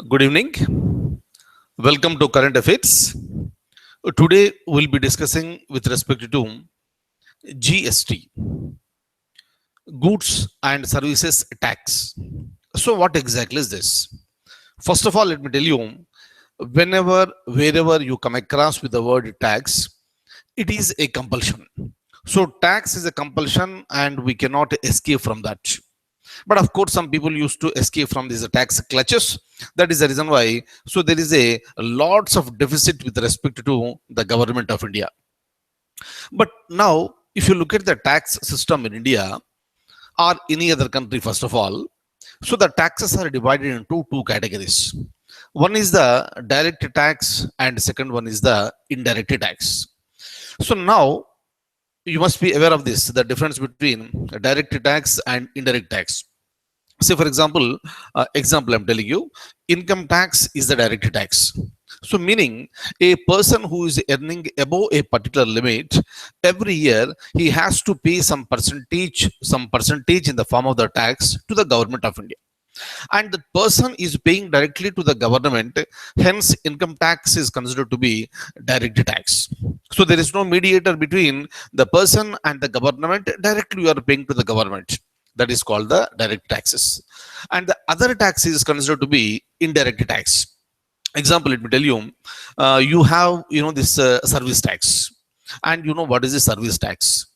Good evening. Welcome to Current Affairs. Today we'll be discussing with respect to GST, Goods and Services Tax. So, what exactly is this? First of all, let me tell you, wherever you come across with the word tax, it is a compulsion. So, tax is a compulsion and we cannot escape from that. But of course, some people used to escape from these tax clutches. That is the reason why. So there is a lots of deficit with respect to the government of India. But now, if you look at the tax system in India or any other country, first of all, so the taxes are divided into two categories. One is the direct tax, and second one is the indirect tax. So now you must be aware of this, the difference between direct tax and indirect tax. Say for example I'm telling you, income tax is the direct tax. So meaning a person who is earning above a particular limit, every year he has to pay some percentage in the form of the tax to the government of India, and the person is paying directly to the government. Hence income tax is considered to be direct tax. So there is no mediator between the person and the government. Directly you are paying to the government. That is called the direct taxes. And the other tax is considered to be indirect tax. Example, let me tell you, you have this service tax, and you know what is the service tax.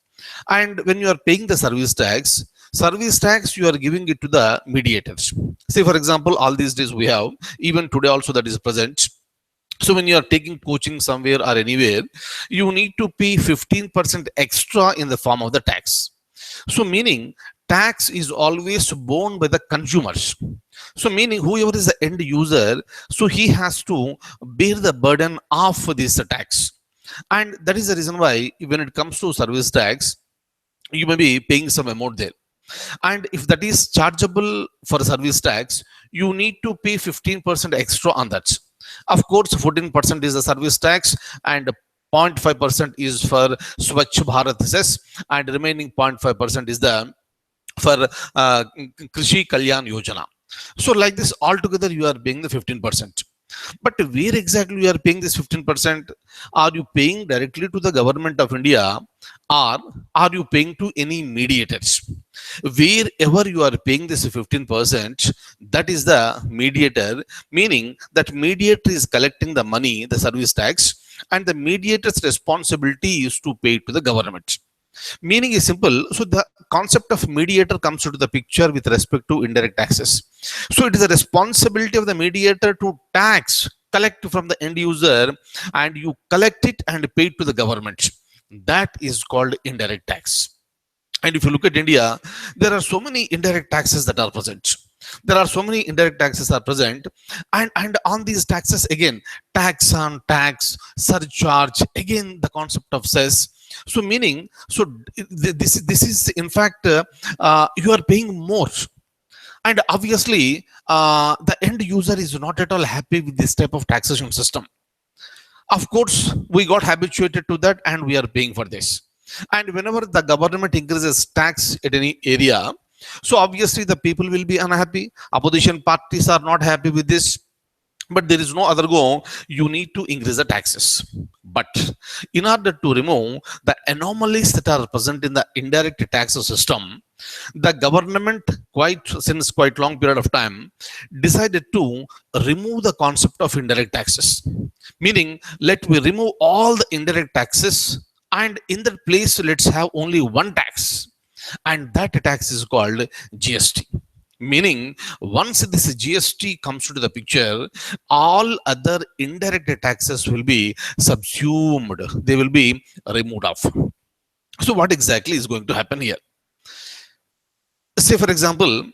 And when you are paying the service tax you are giving it to the mediators. Say for example, all these days we have, even today also that is present. So when you are taking coaching somewhere or anywhere, you need to pay 15% extra in the form of the tax. So meaning tax is always borne by the consumers. So meaning whoever is the end user, so he has to bear the burden of this tax. And that is the reason why when it comes to service tax, you may be paying some amount there. And if that is chargeable for service tax, you need to pay 15% extra on that. Of course, 14% is the service tax, and 0.5% is for Swachh Bharat cess, and remaining 0.5% is the for Krishi Kalyan Yojana. So like this, altogether you are paying the 15%. But where exactly you are paying this 15%? Are you paying directly to the government of India, or are you paying to any mediators? Wherever you are paying this 15%, that is the mediator, meaning that mediator is collecting the money, the service tax, and the mediator's responsibility is to pay to the government. Meaning is simple. So the concept of mediator comes into the picture with respect to indirect taxes. So it is the responsibility of the mediator to collect from the end user, and you collect it and pay it to the government. That is called indirect tax. And if you look at India, there are so many indirect taxes that are present. There are so many indirect taxes are present, and on these taxes again, tax on tax, surcharge, again the concept of cess. So meaning, so this is in fact you are paying more, and obviously the end user is not at all happy with this type of taxation system. Of course, we got habituated to that and we are paying for this. And whenever the government increases tax at any area, so obviously the people will be unhappy. Opposition parties are not happy with this. But there is no other go. You need to increase the taxes. But in order to remove the anomalies that are present in the indirect tax system, the government, since quite long period of time, decided to remove the concept of indirect taxes. Meaning, let me remove all the indirect taxes, and in that place, let's have only one tax, and that tax is called GST. Meaning, once this GST comes to the picture, all other indirect taxes will be subsumed. They will be removed off. So what exactly is going to happen here? Say for example,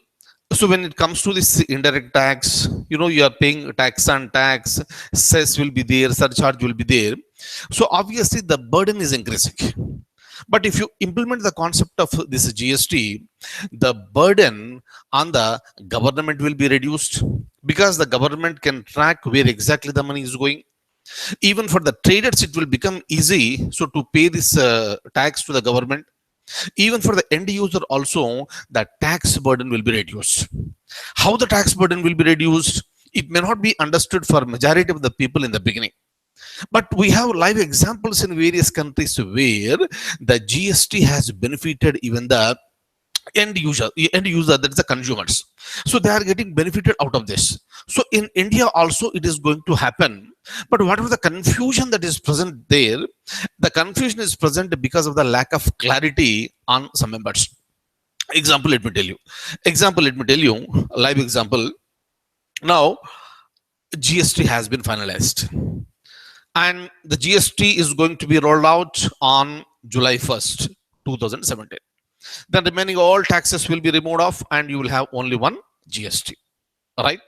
so when it comes to this indirect tax, you are paying tax on tax, cess will be there, surcharge will be there. So obviously the burden is increasing. But if you implement the concept of this GST, the burden on the government will be reduced, because the government can track where exactly the money is going. Even for the traders, it will become easy so to pay this tax to the government. Even for the end user also, the tax burden will be reduced. How the tax burden will be reduced? It may not be understood for majority of the people in the beginning. But we have live examples in various countries where the GST has benefited even the end user, that is the consumers. So they are getting benefited out of this. So in India also it is going to happen. But whatever the confusion that is present there, the confusion is present because of the lack of clarity on some members. Example, let me tell you. Example, let me tell you. Live example. Now GST has been finalized, and the GST is going to be rolled out on July 1st, 2017. Then remaining all taxes will be removed off, and you will have only one GST, right?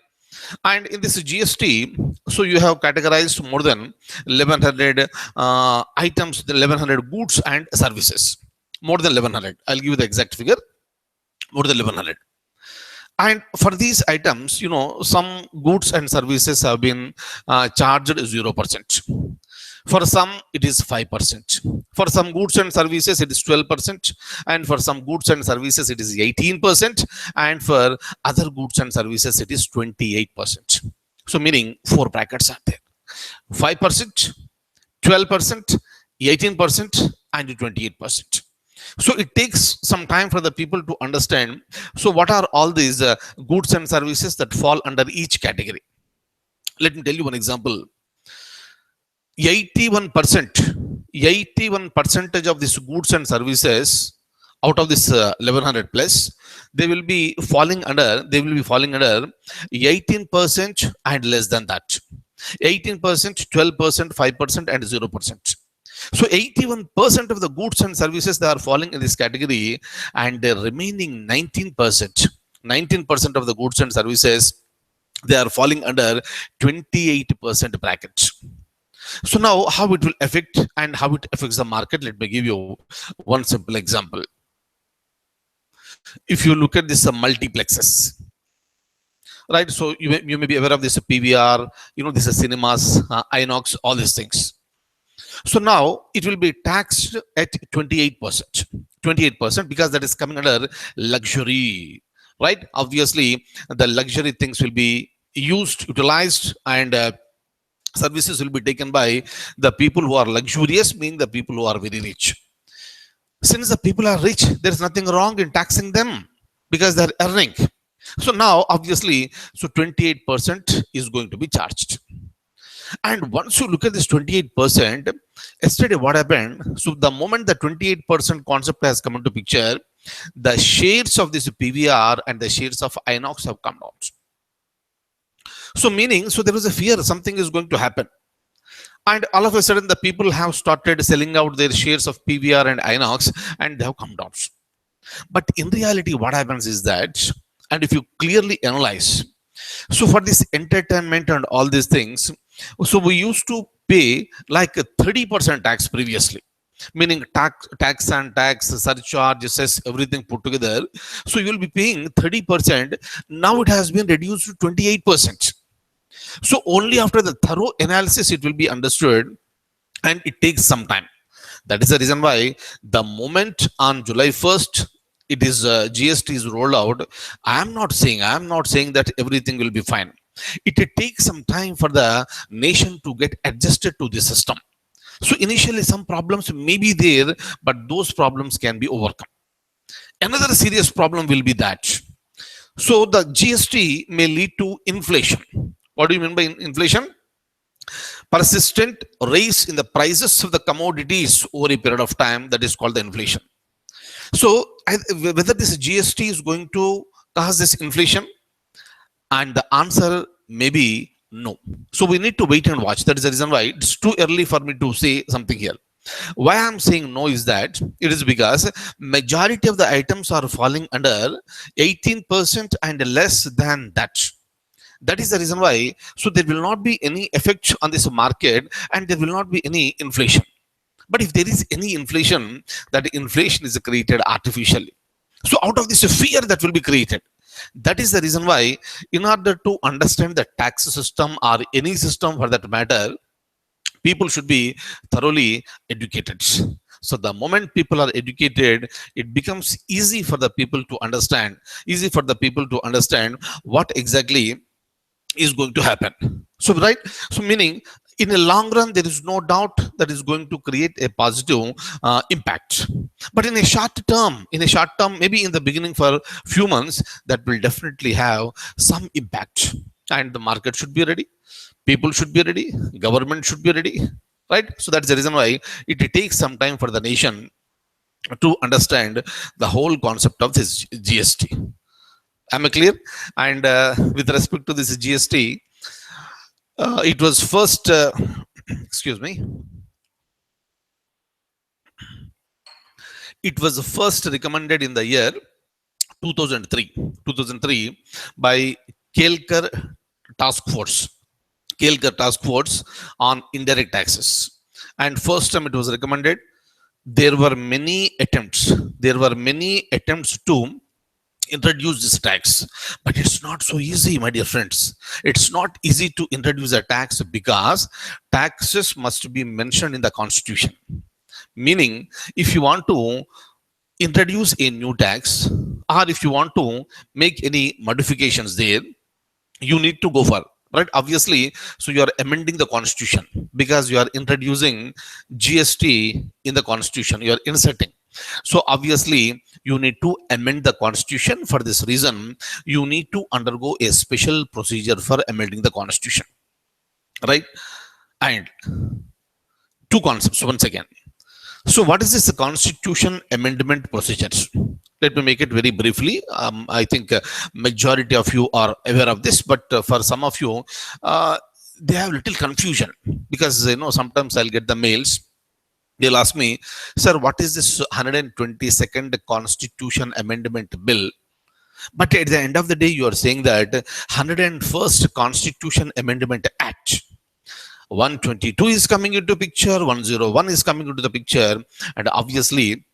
And in this GST, so you have categorized more than 1100 items, the 1100 goods and services, more than 1100. I'll give you the exact figure, more than 1100. And for these items, some goods and services have been charged 0%. For some, it is 5%. For some goods and services, it is 12%. And for some goods and services, it is 18%. And for other goods and services, it is 28%. So meaning four brackets are there: 5%, 12%, 18%, and 28%. So it takes some time for the people to understand. So what are all these goods and services that fall under each category? Let me tell you one example. 81 percentage of these goods and services out of this 1100 plus, they will be falling under 18% and less than that. 18%, 12%, 5%, and 0%. So 81% of the goods and services, they are falling in this category, and the remaining 19% of the goods and services, they are falling under 28% bracket. So now how it will affect and how it affects the market, let me give you one simple example. If you look at this multiplexes, right? So you may be aware of this PVR, this is cinemas, Inox, all these things. So now it will be taxed at 28%. 28% because that is coming under luxury, right? Obviously, the luxury things will be utilized, and services will be taken by the people who are luxurious, meaning the people who are very rich. Since the people are rich, there is nothing wrong in taxing them because they are earning. So now, obviously, so 28% is going to be charged. And once you look at this 28%, yesterday what happened? So the moment the 28% concept has come into picture, the shares of this PVR and the shares of Inox have come down. So meaning, so there was a fear something is going to happen. And all of a sudden, the people have started selling out their shares of PVR and Inox, and they have come down. But in reality, what happens is that, and if you clearly analyze, so for this entertainment and all these things, so we used to pay like a 30% tax previously, meaning tax and tax, surcharge, cess, everything put together. So you will be paying 30%. Now it has been reduced to 28%. So only after the thorough analysis it will be understood, and it takes some time. That is the reason why the moment on July 1st it is GST is rolled out, I am not saying that everything will be fine. It takes some time for the nation to get adjusted to the system. So initially some problems may be there, but those problems can be overcome. Another serious problem will be that, so the GST may lead to inflation. What do you mean by inflation? Persistent rise in the prices of the commodities over a period of time, that is called the inflation. So whether this GST is going to cause this inflation, and the answer may be no. So we need to wait and watch. That is the reason why it's too early for me to say something here. Why I'm saying no is that it is because majority of the items are falling under 18% and less than that. That is the reason why, so there will not be any effect on this market, and there will not be any inflation. But if there is any inflation, that inflation is created artificially. So out of this fear that will be created. That is the reason why, in order to understand the tax system or any system for that matter, people should be thoroughly educated. So the moment people are educated, it becomes easy for the people to understand, what exactly is going to happen. So, right? So, meaning in a long run, there is no doubt that is going to create a positive impact. But in a short term, maybe in the beginning for few months, that will definitely have some impact. And the market should be ready, people should be ready, government should be ready, right? So that's the reason why it takes some time for the nation to understand the whole concept of this GST. Am I clear? And with respect to this GST, it was first, excuse me, it was first recommended in the year 2003, 2003 by Kelkar Task Force, Kelkar Task Force on indirect taxes. And first time it was recommended, there were many attempts. There were many attempts to introduce this tax, but it's not so easy, my dear friends. It's not easy to introduce a tax because taxes must be mentioned in the constitution. Meaning, if you want to introduce a new tax or if you want to make any modifications there, you need to go for, right? Obviously, so you are amending the constitution because you are introducing GST in the constitution, you are inserting. So obviously you need to amend the constitution. For this reason, you need to undergo a special procedure for amending the constitution, right? And two concepts once again. So, what is this constitution amendment procedures? Let me make it very briefly. I think majority of you are aware of this, but for some of you, they have little confusion because sometimes I'll get the mails. They'll ask me, "Sir, what is this 122nd Constitution Amendment Bill?" But at the end of the day, you are saying that 101st Constitution Amendment Act. 122 is coming into picture, 101 is coming into the picture, and obviously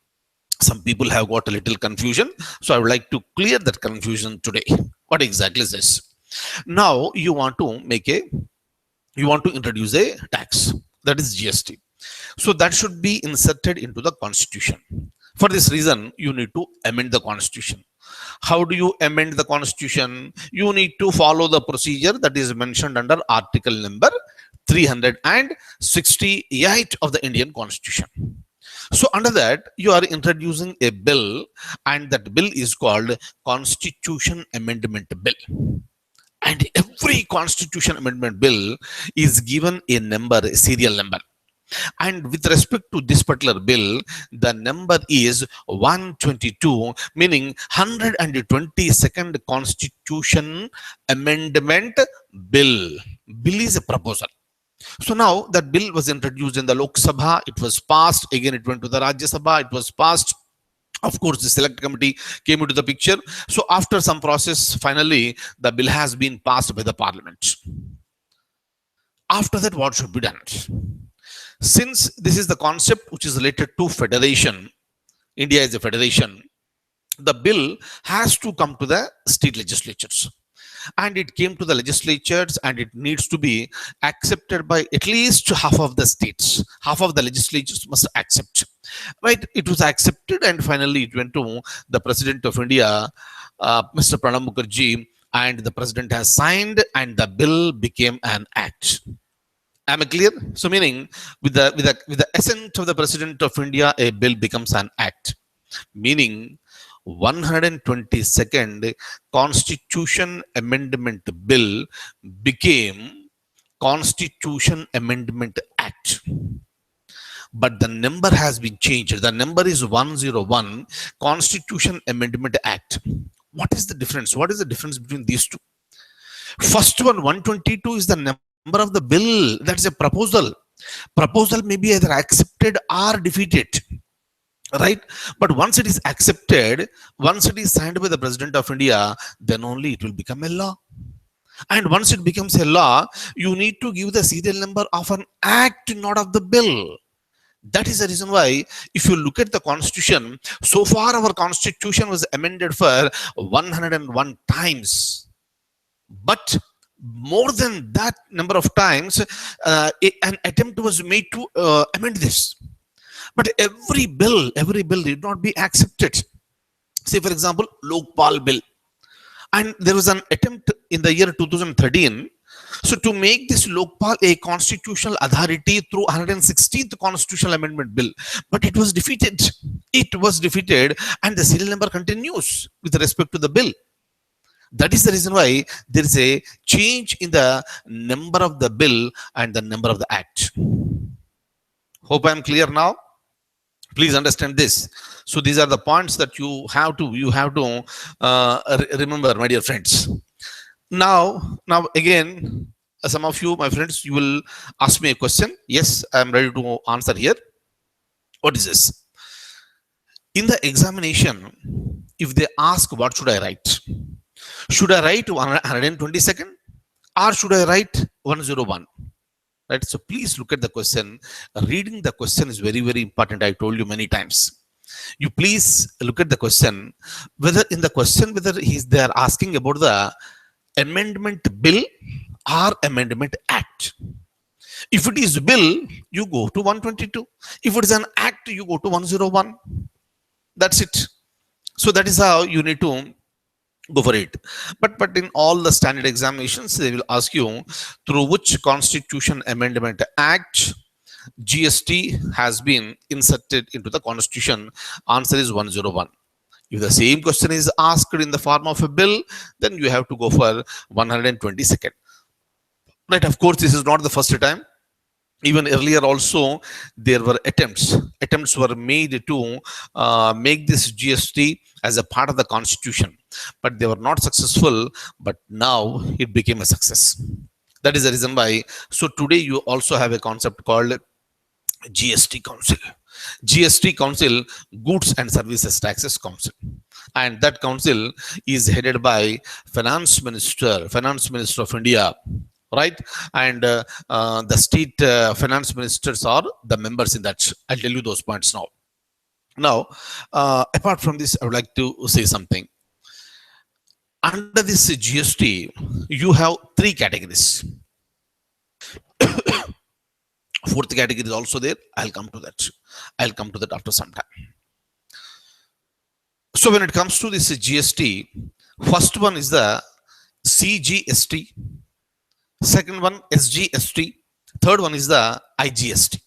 some people have got a little confusion. So I would like to clear that confusion today. What exactly is this? Now you want to introduce a tax, that is GST. So that should be inserted into the constitution. For this reason, you need to amend the constitution. How do you amend the constitution? You need to follow the procedure that is mentioned under article number 368 of the Indian Constitution. So under that, you are introducing a bill, and that bill is called Constitution Amendment Bill. And every Constitution Amendment Bill is given a number, a serial number. And with respect to this particular bill, the number is 122, meaning 122nd Constitution Amendment Bill. Bill is a proposal. So now that bill was introduced in the Lok Sabha, it was passed, again it went to the Rajya Sabha, it was passed. Of course, the select committee came into the picture. So after some process, finally, the bill has been passed by the parliament. After that, what should be done? Since this is the concept which is related to federation, India is a federation, the bill has to come to the state legislatures. And it came to the legislatures, and it needs to be accepted by at least half of the states. Half of the legislatures must accept. Right? It was accepted, and finally it went to the President of India, Mr. Pranab Mukherjee, and the President has signed, and the bill became an act. Am I clear? So, meaning with the assent of the President of India, a bill becomes an act. Meaning, 122nd Constitution Amendment Bill became Constitution Amendment Act. But the number has been changed. The number is 101 Constitution Amendment Act. What is the difference? What is the difference between these two? First one, 122, is the number of the bill. That's a proposal. Proposal may be either accepted or defeated. Right? But once it is accepted, once it is signed by the President of India, then only it will become a law. And once it becomes a law, you need to give the serial number of an act, not of the bill. That is the reason why, if you look at the constitution, so far our constitution was amended for 101 times. But more than that number of times, an attempt was made to amend this. But every bill did not be accepted. Say, for example, Lokpal bill. And there was an attempt in the year 2013, so to make this Lokpal a constitutional authority through 116th constitutional amendment bill, but it was defeated. It was defeated, and the serial number continues with respect to the bill. That is the reason why there is a change in the number of the bill and the number of the act. Hope I am clear now. Please understand this. So these are the points that you have to remember, my dear friends. Now again, some of you, my friends, you will ask me a question. Yes, I am ready to answer here. What is this? In the examination, if they ask what should I write, should I write 122nd or should I write 101? Right, so please look at the question. Reading the question is very, very important. I told you many times. You please look at the question, whether in the question whether they are asking about the amendment bill or amendment act. If it is bill, you go to 122. If it is an act, you go to 101. That's it. So that is how you need to go for it. But in all the standard examinations, they will ask you through which constitution amendment act GST has been inserted into the constitution. Answer is 101. If the same question is asked in the form of a bill, then you have to go for 122nd. Right, of course, this is not the first time. Even earlier also, there were attempts were made to make this GST as a part of the constitution, but they were not successful. But now it became a success. That is the reason why. So today you also have a concept called GST Council. GST Council, Goods and Services Taxes Council, and that council is headed by Finance Minister of India, right? And the state finance ministers are the members in that. I'll tell you those points now. Now, apart from this, I would like to say something. Under this GST, you have three categories. Fourth category is also there. I'll come to that after some time. So when it comes to this GST, first one is the CGST, second one SGST, third one is the IGST.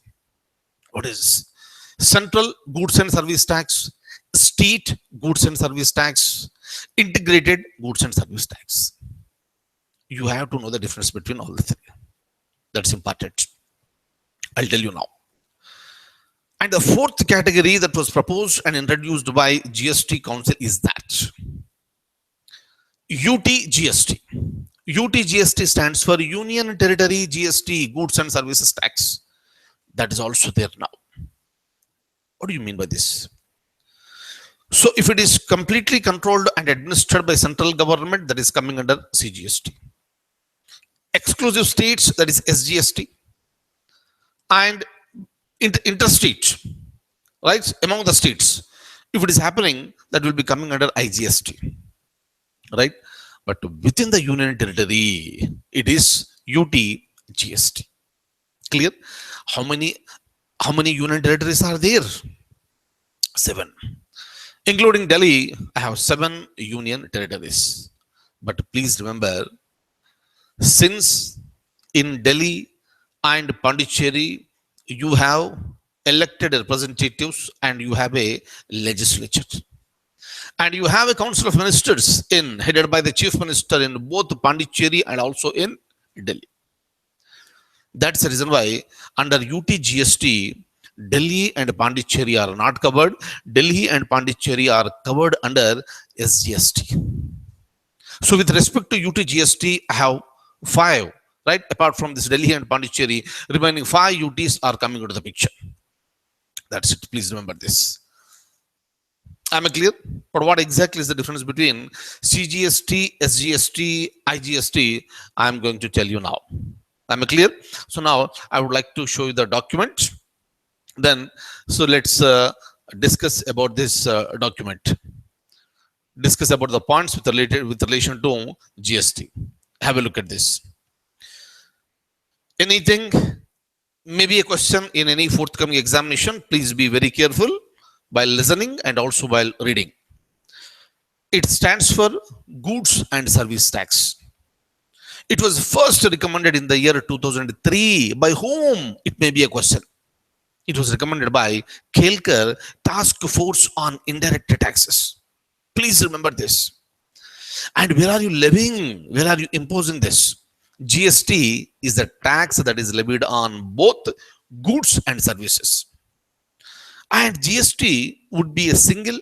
What is Central Goods and Service Tax, State Goods and Service Tax, Integrated Goods and Service Tax? You have to know the difference between all the three. That's important. I'll tell you now. And the fourth category that was proposed and introduced by GST Council is that UTGST. UTGST stands for Union Territory GST, Goods and Services Tax. That is also there now. What do you mean by this? So if it is completely controlled and administered by central government, that is coming under CGST. Exclusive states, that is SGST. And interstate, right, among the states, if it is happening, that will be coming under IGST, right? But within the union territory, it is UTGST. Clear? How many union territories are there? 7. Including Delhi, I have 7 union territories. But please remember, since in Delhi and Pondicherry, you have elected representatives and you have a legislature. And you have a council of ministers headed by the chief minister in both Pondicherry and also in Delhi. That's the reason why under UTGST, Delhi and Pondicherry are not covered. Delhi and Pondicherry are covered under SGST. So with respect to UTGST, I have 5, right? Apart from this Delhi and Pondicherry, remaining 5 UTs are coming into the picture. That's it. Please remember this. Am I clear? But what exactly is the difference between CGST, SGST, IGST? I'm going to tell you now. Am I clear? So now I would like to show you the document. Then, so let's discuss about this document. Discuss about the points with relation to GST. Have a look at this. Anything, maybe a question in any forthcoming examination, please be very careful while listening and also while reading. It stands for Goods and Service Tax. It was first recommended in the year 2003. By whom? It may be a question. It was recommended by Kelkar Task Force on Indirect Taxes. Please remember this. And where are you levying? Where are you imposing this? GST is the tax that is levied on both goods and services. And GST would be a single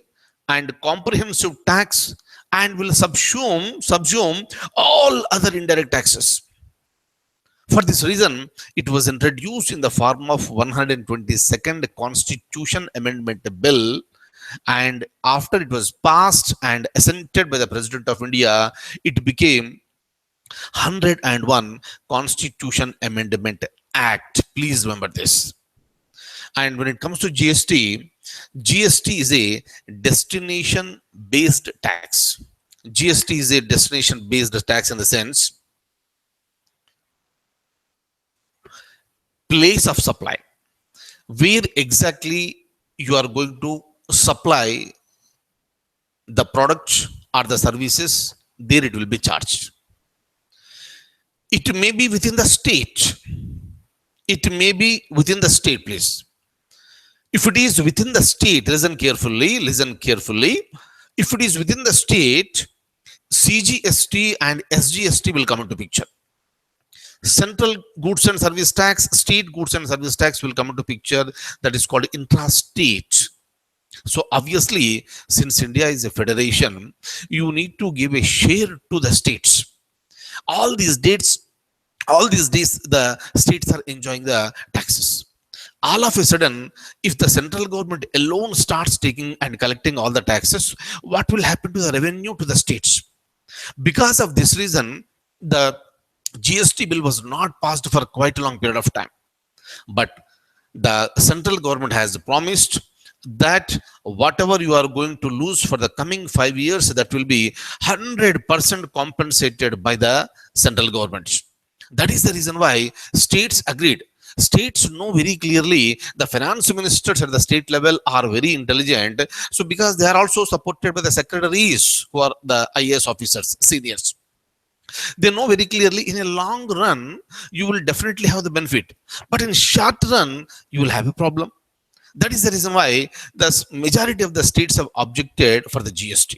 and comprehensive tax and will subsume all other indirect taxes. For this reason, it was introduced in the form of 122nd Constitution Amendment Bill, and after it was passed and assented by the President of India, it became 101 Constitution Amendment Act. Please remember this. And when it comes to GST, GST is a destination based tax. GST is a destination based tax in the sense place of supply, where exactly you are going to supply the product or the services, there it will be charged. It may be within the state. It may be within the state, please. If it is within the state, listen carefully, listen carefully. If it is within the state, CGST and SGST will come into picture. Central goods and service tax, state goods and service tax will come into picture. That is called intrastate. So obviously, since India is a federation, you need to give a share to the states. All these days, the states are enjoying the taxes. All of a sudden, if the central government alone starts taking and collecting all the taxes, what will happen to the revenue to the states? Because of this reason, the GST bill was not passed for quite a long period of time. But the central government has promised that whatever you are going to lose for the coming 5 years, that will be 100% compensated by the central government. That is the reason why states agreed. States know very clearly, the finance ministers at the state level are very intelligent. So because they are also supported by the secretaries who are the IAS officers, seniors, they know very clearly in a long run, you will definitely have the benefit. But in short run, you will have a problem. That is the reason why the majority of the states have objected for the GST.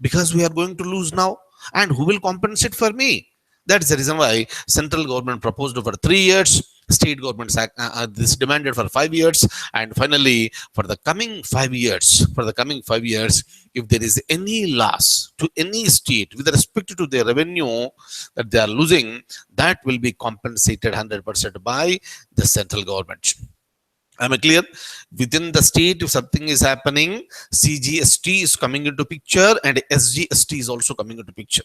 Because we are going to lose now, and who will compensate for me? That is the reason why central government proposed for 3 years, state governments this demanded for 5 years, and finally for the coming 5 years, if there is any loss to any state with respect to their revenue that they are losing, that will be compensated 100% by the central government. Am I clear? Within the state, if something is happening, CGST is coming into picture and SGST is also coming into picture.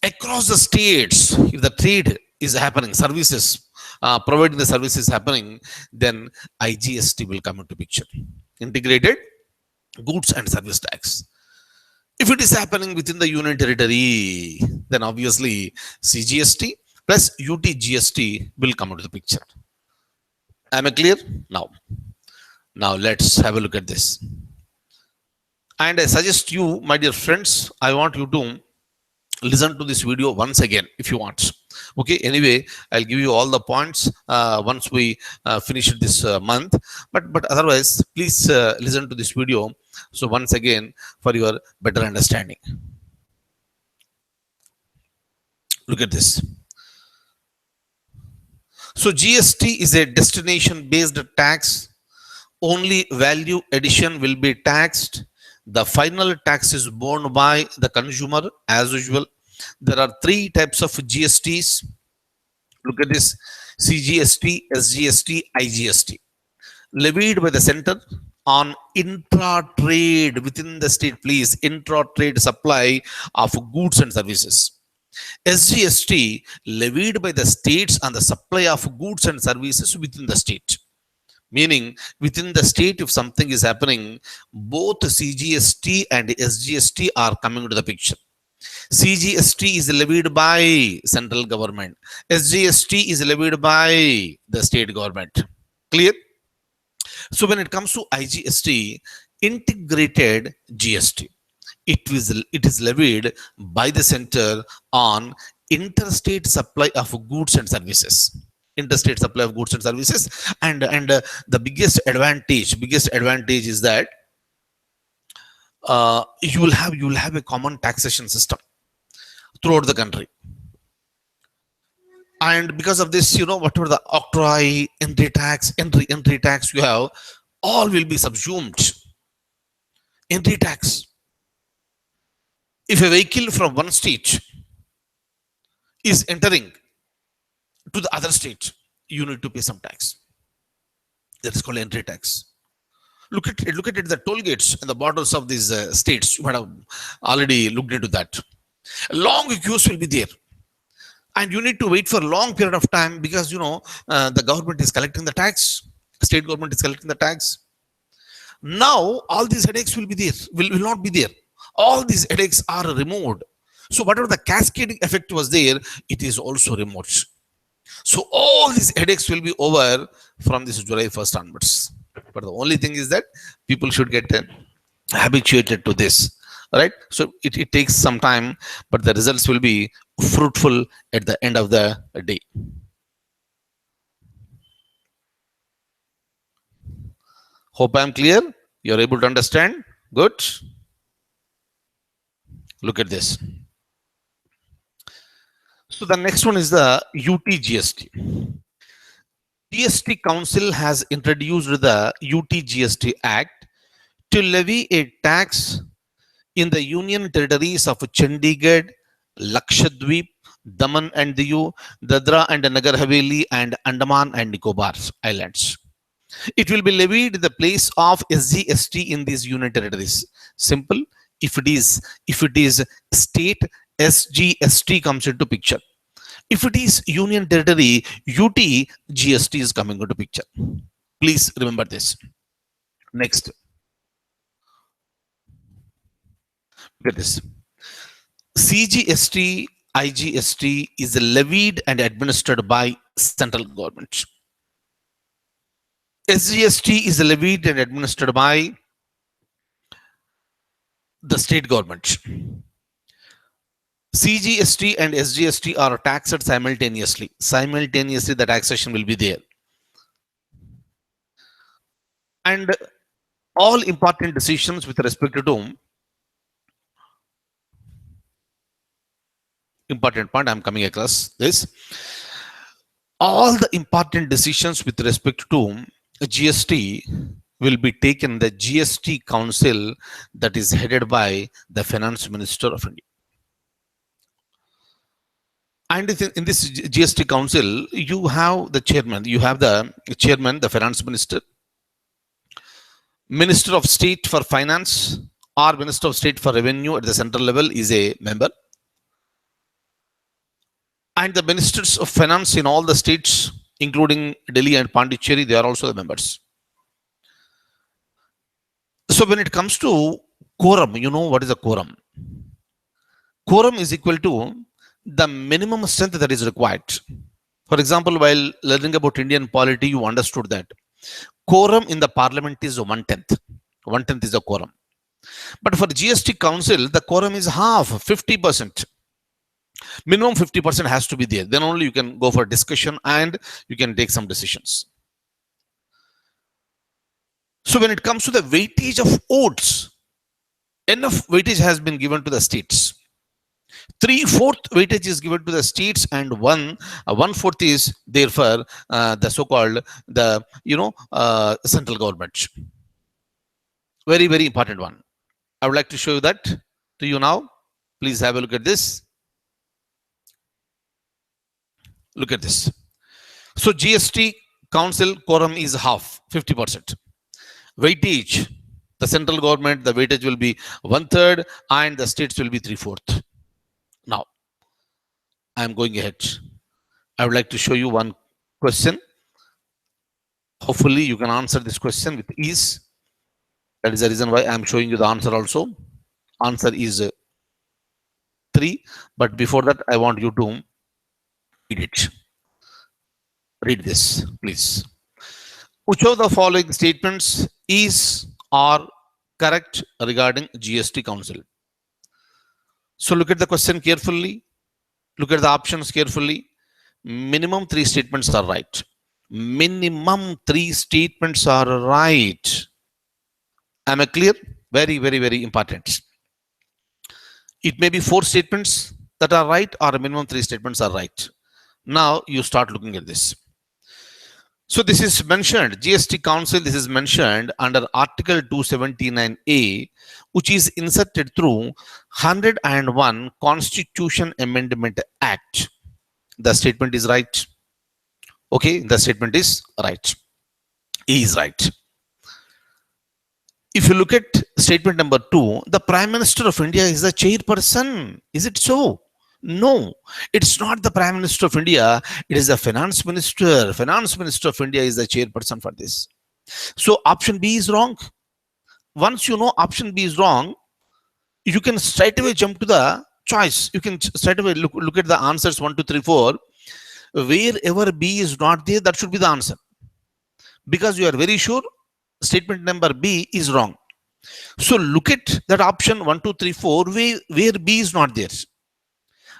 Across the states, if the trade is happening, services, providing the services happening, then IGST will come into picture. Integrated goods and service tax. If it is happening within the union territory, then obviously CGST plus UTGST will come into the picture. Am I clear? Now let's have a look at this. And I suggest you, my dear friends, I want you to listen to this video once again if you want. Okay, anyway, I'll give you all the points once we finish this month. But otherwise, please listen to this video. So once again, for your better understanding. Look at this. So GST is a destination-based tax. Only value addition will be taxed. The final tax is borne by the consumer as usual. There are 3 types of GSTs. Look at this: CGST, SGST, IGST. Levied by the center on intra-trade within the state, please, intra-trade supply of goods and services. SGST levied by the states on the supply of goods and services within the state. Meaning, within the state, if something is happening, both CGST and SGST are coming into the picture. CGST is levied by central government. SGST is levied by the state government. Clear? So when it comes to IGST, integrated GST. it is levied by the center on interstate supply of goods and services. Interstate supply of goods and services. And the biggest advantage is that you will have a common taxation system throughout the country. And because of this, whatever the octroi, entry tax you have, all will be subsumed. Entry tax. If a vehicle from one state is entering to the other state, you need to pay some tax. That is called entry tax. Look at it, the toll gates and the borders of these states. You might have already looked into that. Long queues will be there, and you need to wait for a long period of time because the government is collecting the tax. State government is collecting the tax. Now all these headaches will be there, will not be there. All these headaches are removed. So whatever the cascading effect was there, it is also removed. So all these headaches will be over from this July 1st onwards. But the only thing is that people should get habituated to this. Right? So it takes some time, but the results will be fruitful at the end of the day. Hope I am clear. You're able to understand. Good. Look at this. So the next one is the UTGST. GST Council has introduced the UTGST Act to levy a tax in the union territories of Chandigarh, Lakshadweep, Daman and Diu, Dadra and Nagar Haveli, and Andaman and Nicobar Islands. It will be levied in the place of SGST in these union territories. Simple. If it is state, SGST comes into picture. If it is union territory, UT GST is coming into picture. Please remember this. Next. Look at this. CGST, IGST is levied and administered by central government. SGST is levied and administered by the state government. CGST and SGST are taxed simultaneously. Simultaneously, the taxation will be there. And all important decisions with respect to important point, I'm coming across this. All the important decisions with respect to GST will be taken in the GST Council that is headed by the Finance Minister of India. And in this GST Council, you have the chairman, the Finance Minister, Minister of State for Finance or Minister of State for Revenue at the central level is a member. And the Ministers of Finance in all the states, including Delhi and Pondicherry, they are also the members. So when it comes to quorum, you know what is a quorum? Quorum is equal to the minimum strength that is required. For example, while learning about Indian polity, you understood that quorum in the parliament is 1/10. 1/10 is the quorum. But for GST Council, the quorum is half, 50%. Minimum 50% has to be there. Then only you can go for discussion and you can take some decisions. So when it comes to the weightage of votes, enough weightage has been given to the states. 3/4 weightage is given to the states, and 1/4 is there for the so-called central government. Very, very important one. I would like to show you that to you now. Please have a look at this. Look at this. So GST Council quorum is half, 50%. Weightage, the central government, the weightage will be 1/3 and the states will be 3/4. Now, I am going ahead. I would like to show you one question. Hopefully, you can answer this question with ease. That is the reason why I am showing you the answer also. Answer is 3. But before that, I want you to read it. Read this, please. Which of the following statements is or correct regarding GST Council? So look at the question carefully. Look at the options carefully. Minimum three statements are right. Minimum three statements are right. Am I clear? Very, very, very important. It may be four statements that are right or minimum three statements are right. Now you start looking at this. So this is mentioned, GST Council, this is mentioned under Article 279A, which is inserted through 101 Constitution Amendment Act. The statement is right. Okay, the statement is right. A is right. If you look at statement number 2, the Prime Minister of India is the chairperson. Is it so? No, it's not the Prime Minister of India. It is the Finance Minister. Finance Minister of India is the chairperson for this. So option B is wrong. Once you know option B is wrong, you can straight away jump to the choice. You can straight away look at the answers 1, 2, 3, 4. Wherever B is not there, that should be the answer. Because you are very sure statement number B is wrong. So look at that option 1, 2, 3, 4 where B is not there.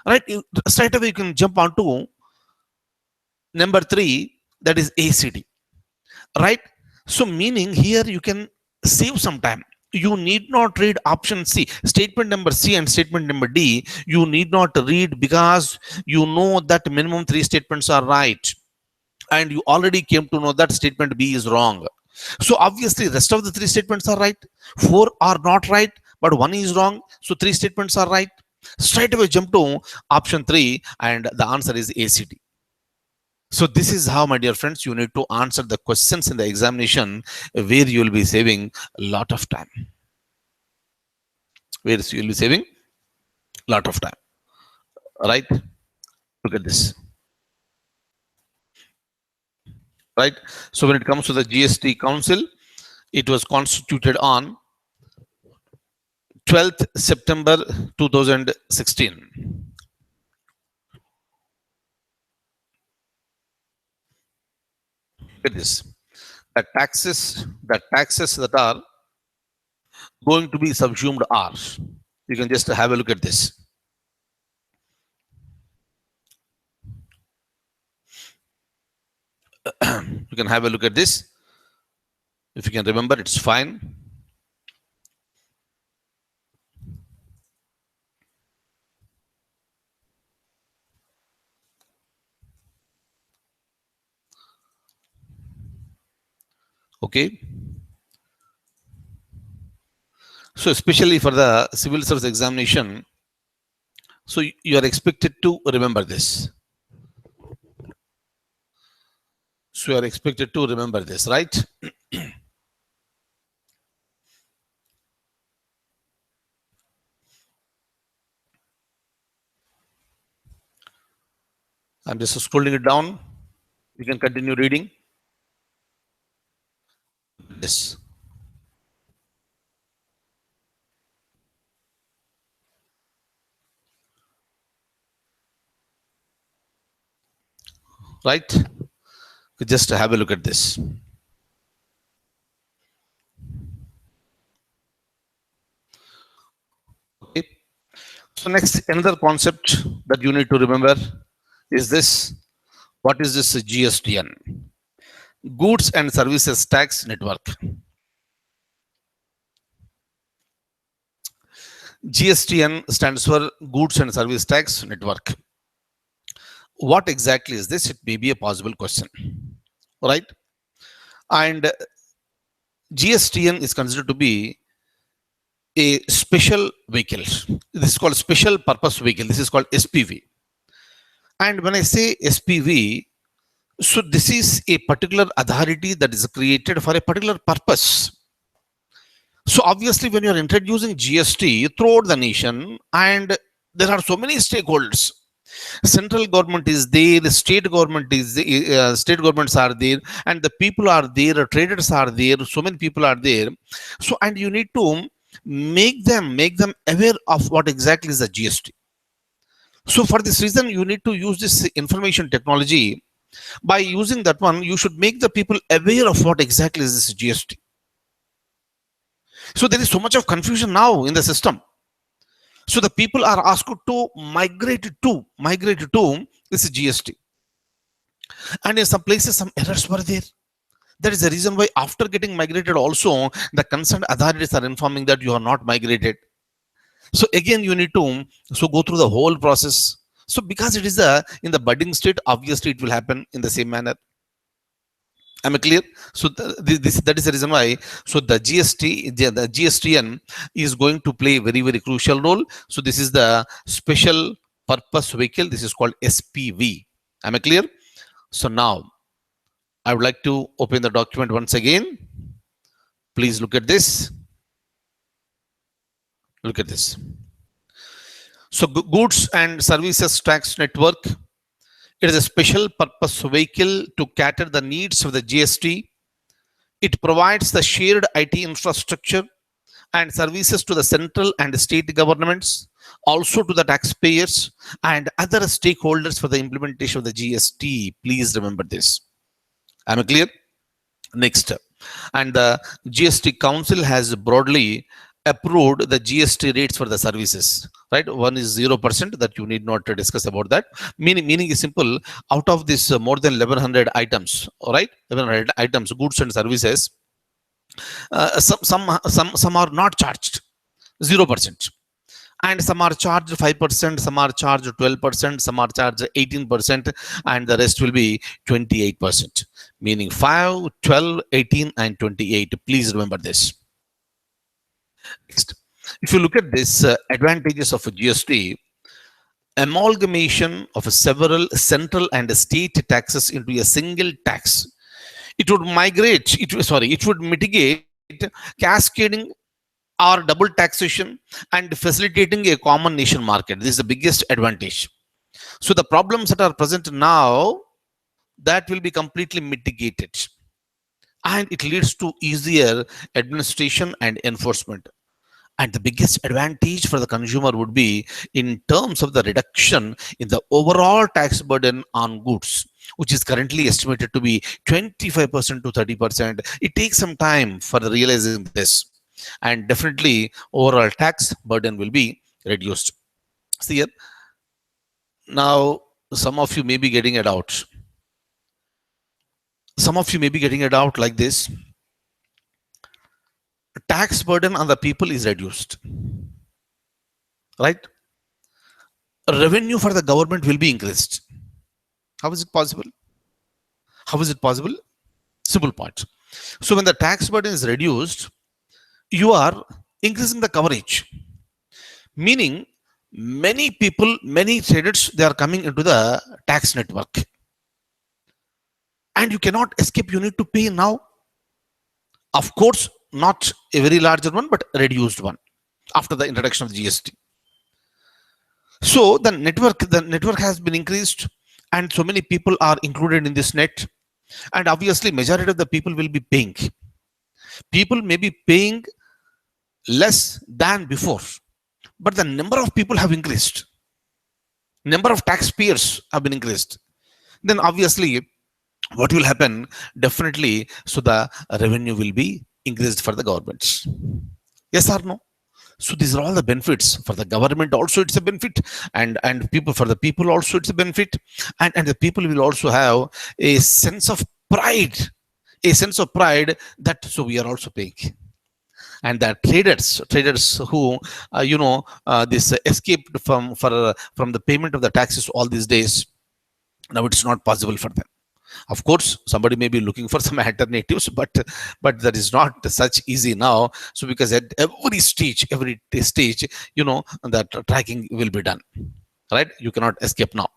Right? Straight away you can jump onto number 3, that is ACD. Right? So meaning here you can save some time. You need not read option C. Statement number C and statement number D, you need not read because you know that minimum 3 statements are right. And you already came to know that statement B is wrong. So obviously rest of the 3 statements are right. 4 are not right, but 1 is wrong. So 3 statements are right. Straight away jump to option 3 and the answer is ACD. So this is how, my dear friends, you need to answer the questions in the examination where you will be saving a lot of time. Where you will be saving a lot of time. Right? Look at this. Right? So when it comes to the GST Council, it was constituted on 12th September 2016. Look at this. The taxes that are going to be subsumed are. You can just have a look at this. You can have a look at this. If you can remember, it's fine. Okay. So especially for the civil service examination, so you are expected to remember this. So you are expected to remember this, right? I'm just scrolling it down. You can continue reading. This. Right? Just have a look at this. Okay. So next, another concept that you need to remember is this. What is this GSTN? Goods and Services Tax Network. GSTN stands for Goods and Service Tax Network. What exactly is this? It may be a possible question, right? And GSTN is considered to be a special vehicle. This is called special purpose vehicle. This is called SPV. And when I say SPV, so this is a particular authority that is created for a particular purpose. So obviously, when you are introducing GST throughout the nation, and there are so many stakeholders, central government is there, the state government is state governments are there, and the people are there, traders are there, so many people are there. So and you need to make them aware of what exactly is the GST. So for this reason, you need to use this information technology. By using that one, you should make the people aware of what exactly is this GST. So there is so much of confusion now in the system. So the people are asked to migrate to this GST. And in some places, some errors were there. That is the reason why after getting migrated also, the concerned authorities are informing that you are not migrated. So again, you need to go through the whole process. So because it is in the budding state, obviously it will happen in the same manner. Am I clear? So that is the reason why. So the the GSTN is going to play a very crucial role. So this is the special purpose vehicle. This is called SPV. Am I clear? So now I would like to open the document once again. Please look at this. Look at this. So goods and services tax network. It is a special purpose vehicle to cater the needs of the GST. It provides the shared IT infrastructure and services to the central and state governments, also to the taxpayers and other stakeholders for the implementation of the GST. Please remember this. Am I clear? Next, and the GST Council has broadly approved the GST rates for the services. Right, one is 0%. That you need not discuss about that. Meaning is simple. Out of this more than 1100 items, all right, 1100 items, goods and services, some are not charged 0%. And some are charged 5%, some are charged 12%, some are charged 18%, and the rest will be 28%. Meaning 5, 12, 18, and 28. Please remember this. Next, if you look at this advantages of a GST, amalgamation of several central and state taxes into a single tax. It would it would mitigate cascading or double taxation and facilitating a common nation market. This is the biggest advantage. So the problems that are present now, that will be completely mitigated, and it leads to easier administration and enforcement. And the biggest advantage for the consumer would be in terms of the reduction in the overall tax burden on goods, which is currently estimated to be 25% to 30%. It takes some time for realizing this, and definitely overall tax burden will be reduced. See here, now some of you may be getting it out. Some of you may be getting it out like this. Tax burden on the people is reduced, right? Revenue for the government will be increased. How is it possible? How is it possible? Simple point. So when the tax burden is reduced, you are increasing the coverage, meaning many people, many traders, they are coming into the tax network, and you cannot escape. You need to pay now. Of course, not a very larger one, but a reduced one after the introduction of GST. So the network has been increased, and so many people are included in this net, and obviously majority of the people will be paying. People may be paying less than before, but the number of people have increased. Number of taxpayers have been increased. Then obviously what will happen? Definitely, so the revenue will be increased for the governments. Yes or no? So these are all the benefits for the government. Also, it's a benefit, and people, for the people also it's a benefit, and the people will also have a sense of pride, that so we are also paying. And the traders who this escaped from the payment of the taxes all these days, now it's not possible for them. Of course, somebody may be looking for some alternatives, but that is not such easy now. So because at every stage, that tracking will be done, right? You cannot escape now.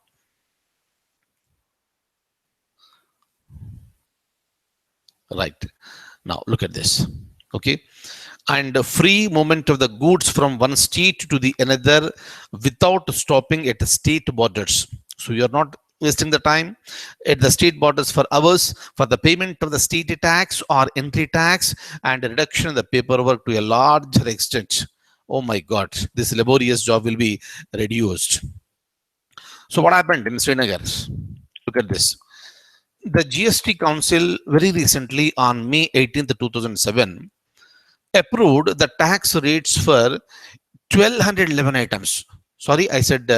Right, now look at this. Okay, and the free movement of the goods from one state to the another without stopping at the state borders. So you are not wasting the time at the state borders for hours for the payment of the state tax or entry tax, and a reduction in the paperwork to a larger extent. Oh my God, this laborious job will be reduced. So what happened in Srinagar? Look at this. The GST Council very recently on May 18th, 2007 approved the tax rates for 1211 items. Sorry, I said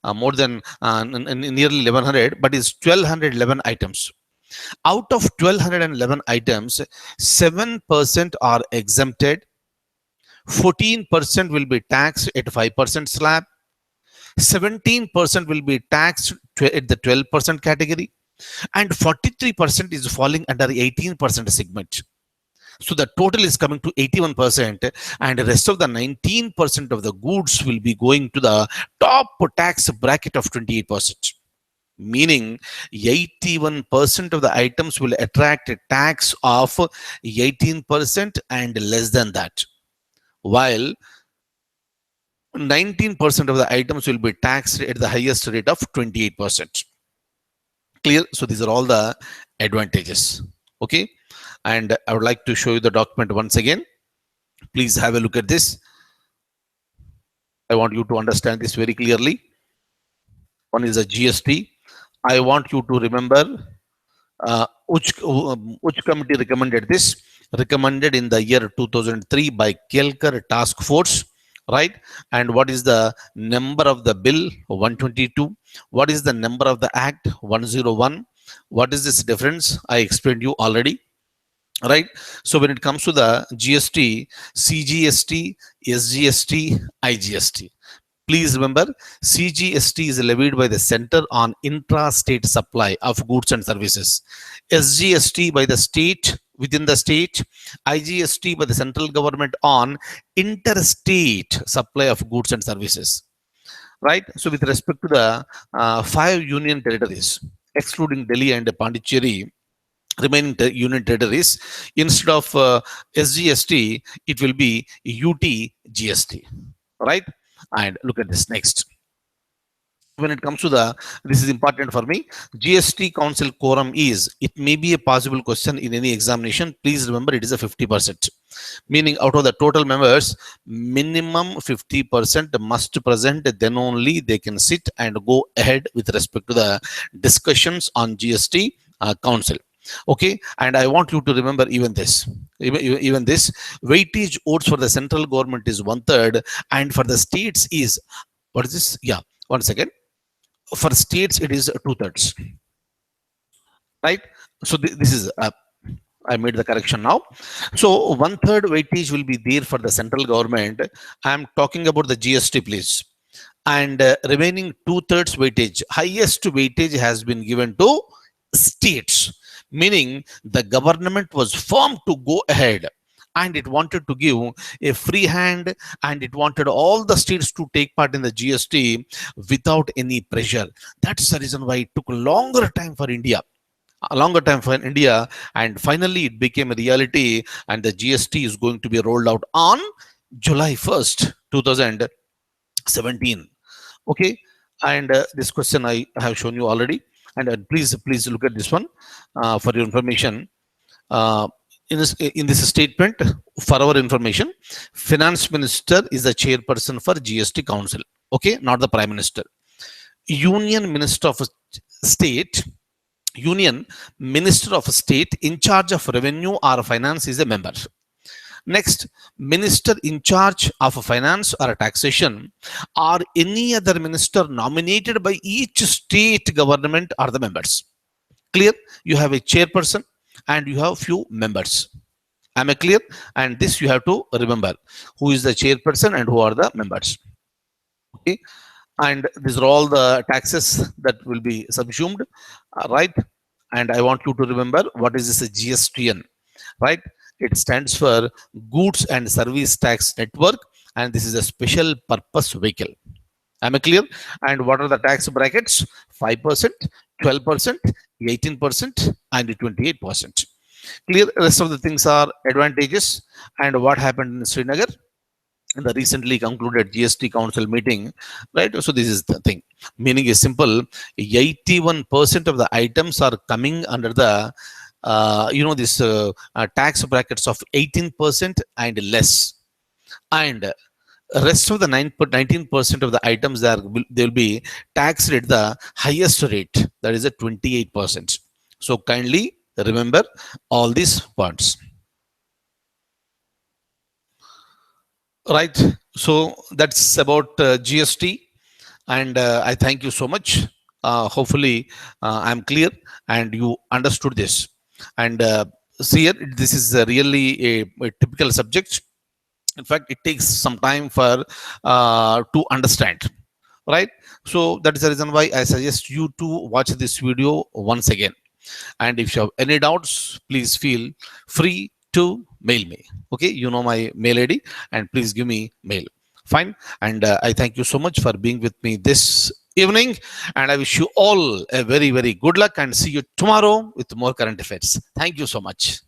more than nearly 1100, but it's 1211 items. Out of 1211 items, 7% are exempted, 14% will be taxed at 5% slab, 17% will be taxed at the 12% category, and 43% is falling under the 18% segment. So the total is coming to 81%, and the rest of the 19% of the goods will be going to the top tax bracket of 28. Meaning 81% of the items will attract a tax of 18% and less than that, while 19% of the items will be taxed at the highest rate of 28%. Clear? So these are all the advantages. Okay. And I would like to show you the document once again. Please have a look at this. I want you to understand this very clearly. One is a GST. I want you to remember which committee recommended this. Recommended in the year 2003 by Kelkar Task Force, right? And what is the number of the bill? 122. What is the number of the act? 101. What is this difference? I explained you already, right? So when it comes to the GST, CGST, SGST, IGST. Please remember, CGST is levied by the center on intra-state supply of goods and services. SGST by the state within the state. IGST by the central government on interstate supply of goods and services. Right? So with respect to the 5 union territories, excluding Delhi and Pondicherry, remaining union territories, instead of SGST, it will be UT GST. Right? And look at this next. When it comes to the, this is important for me, GST council quorum is, it may be a possible question in any examination. Please remember, it is a 50%, meaning out of the total members, minimum 50% must present, then only they can sit and go ahead with respect to the discussions on GST council. Okay, and I want you to remember even this, even this weightage votes for the central government is 1/3, and for the states is, what is this? Yeah, one second. For states, it is 2/3, right? So this is, I made the correction now. So 1/3 weightage will be there for the central government. I am talking about the GST, please. And remaining 2/3 weightage, highest weightage has been given to states, meaning the government was firm to go ahead and it wanted to give a free hand, and it wanted all the states to take part in the GST without any pressure. That's the reason why it took a longer time for India, and finally it became a reality, and the GST is going to be rolled out on July 1st, 2017. Okay, and this question I have shown you already, and please look at this one for your information. uh, in this statement, for our information, finance minister is the chairperson for GST council. Okay, not the prime minister. Union minister of state, union minister of state in charge of revenue or finance is a member. Next, minister in charge of finance or taxation or any other minister nominated by each state government are the members. Clear? You have a chairperson and you have few members. Am I clear? And this you have to remember, who is the chairperson and who are the members. Okay, and these are all the taxes that will be subsumed, right? And I want you to remember, what is this GSTN, right? It stands for Goods and Service Tax Network, and this is a special purpose vehicle. Am I clear? And what are the tax brackets? 5%, 12%, 18%, and 28%. Clear? Rest of the things are advantages. And what happened in Srinagar in the recently concluded GST council meeting, right? So this is the thing. Meaning is simple. 81% of the items are coming under the this tax brackets of 18% and less, and rest of the 19% of the items are, they will be taxed at the highest rate, that is a 28%. So kindly remember all these points, right? So that's about GST, and I thank you so much. Hopefully I'm clear and you understood this. And see here, this is really a typical subject. In fact, it takes some time for to understand, right? So that is the reason why I suggest you to watch this video once again. And if you have any doubts, please feel free to mail me. Okay, you know my mail ID, and please give me mail. Fine. And I thank you so much for being with me this evening, and I wish you all a very, very good luck, and see you tomorrow with more current affairs. Thank you so much.